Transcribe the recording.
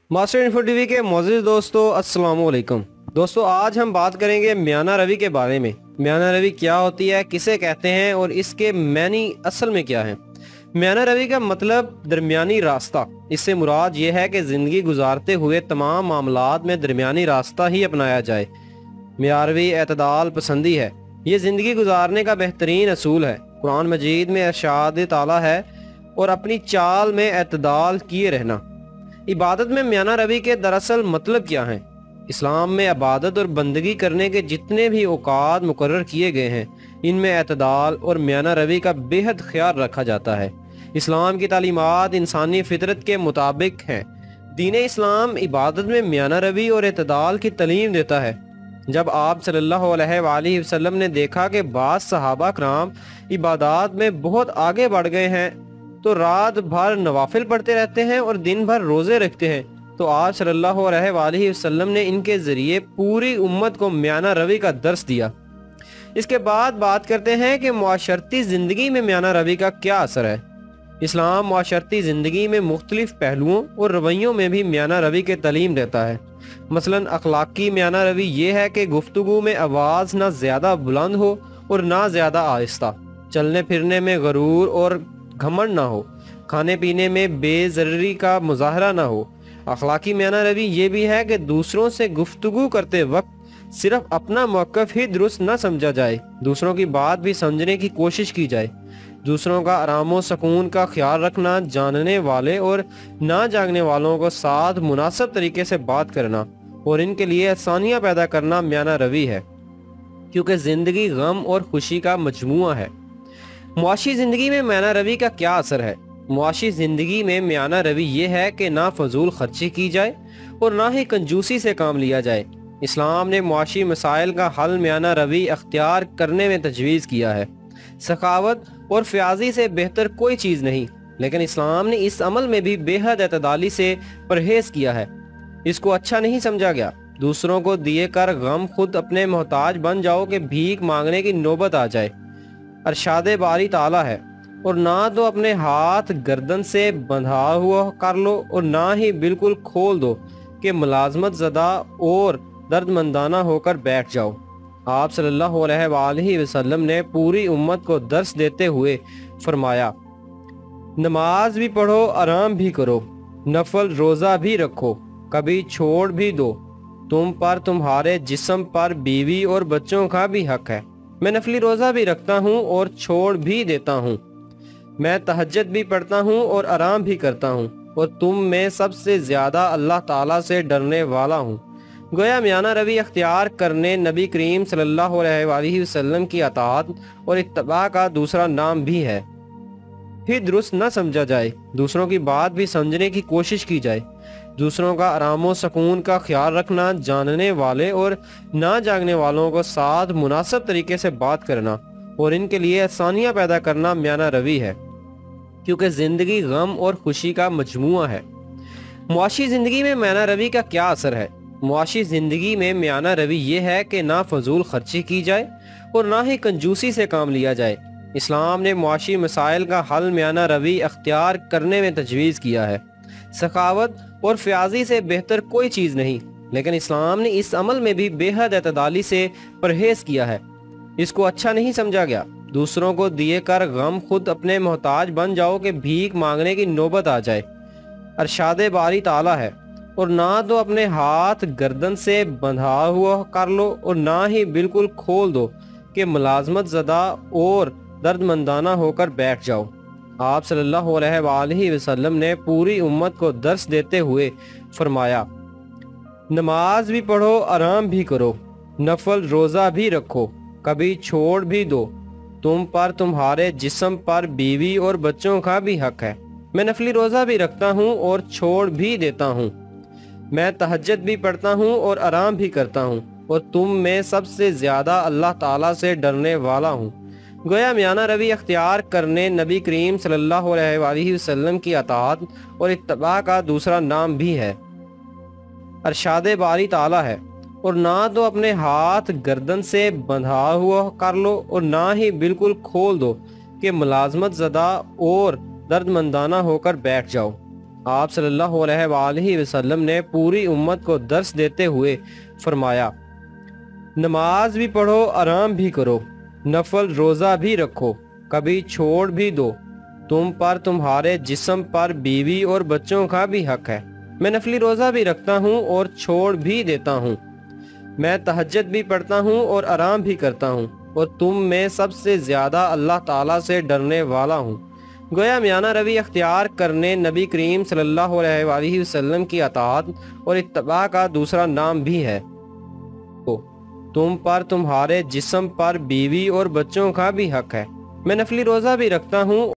Master info TV के मोअज़्ज़िज़ दोस्तों, अस्सलाम वालेकुम। दोस्तों, आज हम बात करेंगे म्याना रवी के बारे में। म्याना रवी क्या होती है, किसे कहते हैं और इसके मैनी असल में क्या है। म्याना रवी का मतलब दरमियानी रास्ता। इससे मुराद ये है कि ज़िंदगी गुजारते हुए तमाम मामलात में दरमियानी रास्ता ही अपनाया जाए। म्यारवी एतदाल पसंदी है, ये ज़िंदगी गुजारने का बेहतरीन असूल है। कुरान मजीद में इरशाद ताला है, और अपनी चाल में एतदाल किए रहना। इबादत में म्याना रवी के दरअसल मतलब क्या हैं? इस्लाम में इबादत और बंदगी करने के जितने भी औकात मुकर्रर किए गए हैं, इनमें एतदाल और म्याना रवी का बेहद ख्याल रखा जाता है। इस्लाम की तालीमात इंसानी फितरत के मुताबिक हैं। दीन इस्लाम इबादत में म्याना रवी और एतदाल की तालीम देता है। जब आप सल्लल्लाहु अलैहि वसल्लम ने देखा कि बाज़ सहाबा कराम इबादत में बहुत आगे बढ़ गए हैं, तो रात भर नवाफिल पढ़ते रहते हैं और दिन भर रोज़े रखते हैं, तो आप सल्लल्लाहु अलैहि वसल्लम ने इनके ज़रिए पूरी उम्मत को म्याना रवी का दर्स दिया। इसके बाद बात करते हैं कि मुआशरती ज़िंदगी में म्याना रवी का क्या असर है। इस्लाम मुआशरती ज़िंदगी में मुख्तलिफ पहलुओं और रवैयों में भी म्याना रवी के तालीम देता है। मसलन अखलाकी म्याना रवी ये है कि गुफ्तगू में आवाज़ ना ज़्यादा बुलंद हो और ना ज़्यादा आहिस्ता, चलने फिरने में गरूर और घमंड ना हो, खाने पीने में बेज़र्री का मुजाहरा ना हो। अखलाकी म्याना रवी ये भी है कि दूसरों से गुफ्तगू करते वक्त सिर्फ अपना मौक़िफ़ ही दुरुस्त ना समझा जाए, दूसरों की बात भी समझने की कोशिश की जाए। दूसरों का आराम व सुकून का ख्याल रखना, जानने वाले और ना जानने वालों को साथ मुनासिब तरीके से बात करना और इनके लिए आसानियाँ पैदा करना म्याना रवी है, क्योंकि ज़िंदगी गम और खुशी का मजमुआ है। मुआशी ज़िंदगी में म्याना रवी का क्या असर है। मुआशी ज़िंदगी में म्याना रवी ये है कि ना फजूल खर्ची की जाए और ना ही कंजूसी से काम लिया जाए। इस्लाम ने मुआशी मसाइल का हल म्याना रवी अख्तियार करने में तजवीज़ किया है। सखावत और फ्याजी से बेहतर कोई चीज़ नहीं, लेकिन इस्लाम ने इस अमल में भी बेहद एतदाली से परहेज़ किया है। इसको अच्छा नहीं समझा गया। दूसरों को दिए कर गम खुद अपने मोहताज बन जाओ कि भीख मांगने की नौबत आ जाए। अरशाद बारी ताला है, और ना तो अपने हाथ गर्दन से बंधा हुआ कर लो और ना ही बिल्कुल खोल दो कि मुलाजमत ज़दा और दर्दमंदाना होकर बैठ जाओ। आप सल्लल्लाहु अलैहि वसल्लम ने पूरी उम्मत को दर्स देते हुए फरमाया, नमाज भी पढ़ो, आराम भी करो, नफल रोज़ा भी रखो, कभी छोड़ भी दो। तुम पर, तुम्हारे जिस्म पर बीवी और बच्चों का भी हक है। मैं नफली रोज़ा भी रखता हूँ और छोड़ भी देता हूँ। मैं तहज्जुद भी पढ़ता हूँ और आराम भी करता हूँ, और तुम में सबसे ज़्यादा अल्लाह ताला से डरने वाला हूँ। गोया म्याना रवी अख्तियार करने नबी करीम सल्लल्लाहु अलैहि वसल्लम की अताअत और इत्तबा का दूसरा नाम भी है। फिर दुरुस्त न समझा जाए, दूसरों की बात भी समझने की कोशिश की जाए। दूसरों का आराम व सुकून का ख्याल रखना, जानने वाले और ना जानने वालों को साथ मुनासिब तरीके से बात करना और इनके लिए आसानियाँ पैदा करना म्याना रवी है, क्योंकि ज़िंदगी गम और खुशी का मजमुआ है। मुआशी ज़िंदगी में म्याना रवी का क्या असर है। मुआशी ज़िंदगी में म्याना रवी ये है कि ना फजूल खर्ची की जाए और ना ही कंजूसी से काम लिया जाए। इस्लाम ने मुआशी मसाइल का हल म्याना रवी अख्तियार करने में तजवीज़ किया है। सखावत और फ्याजी से बेहतर कोई चीज़ नहीं, लेकिन इस्लाम ने इस अमल में भी बेहद एतदाली से परहेज़ किया है। इसको अच्छा नहीं समझा गया। दूसरों को दिए कर गम खुद अपने मोहताज बन जाओ कि भीख मांगने की नौबत आ जाए। अरशाद बारी ताला है, और ना तो अपने हाथ गर्दन से बंधा हुआ कर लो और ना ही बिल्कुल खोल दो कि मुलाजमत ज़दा और दर्दमंदाना होकर बैठ जाओ। आप सल्लल्लाहु अलैहि वसल्लम ने पूरी उम्मत को दर्स देते हुए फरमाया, नमाज भी पढ़ो, आराम भी करो, नफल रोज़ा भी रखो, कभी छोड़ भी दो। तुम पर, तुम्हारे जिस्म पर बीवी और बच्चों का भी हक है। मैं नफली रोज़ा भी रखता हूँ और छोड़ भी देता हूँ। मैं तहज्जुद भी पढ़ता हूँ और आराम भी करता हूँ, और तुम में सबसे ज़्यादा अल्लाह ताला से डरने वाला हूँ। गोया म्याना रवी अख्तियार करने नबी करीम सल्लल्लाहु अलैहि वसल्लम की अताअत और इत्तबा का दूसरा नाम भी है। अरशाद बारी ताला है, और ना तो अपने हाथ गर्दन से बंधा हुआ कर लो और ना ही बिल्कुल खोल दो कि मुलाजमत ज़दा और दर्दमंदाना होकर बैठ जाओ। آپ صلی اللہ علیہ وآلہ وسلم نے پوری امت کو درس دیتے ہوئے فرمایا، نماز بھی پڑھو، آرام بھی کرو، نفل روزہ بھی رکھو، کبھی چھوڑ بھی دو، تم پر تمہارے جسم پر بیوی اور بچوں کا بھی حق ہے۔ میں نفلی روزہ بھی رکھتا ہوں اور چھوڑ بھی دیتا ہوں، میں تہجد بھی پڑھتا ہوں اور آرام بھی کرتا ہوں، اور تم میں سب سے زیادہ اللہ تعالیٰ سے ڈرنے والا ہوں۔ گویا میانہ روی اختیار کرنے نبی کریم صلی اللہ علیہ وآلہ وسلم کی اطاعت اور اتباع کا دوسرا نام بھی ہے۔ تم پر تمہارے جسم پر بیوی اور بچوں کا بھی حق ہے۔ میں نفلی روزہ بھی رکھتا ہوں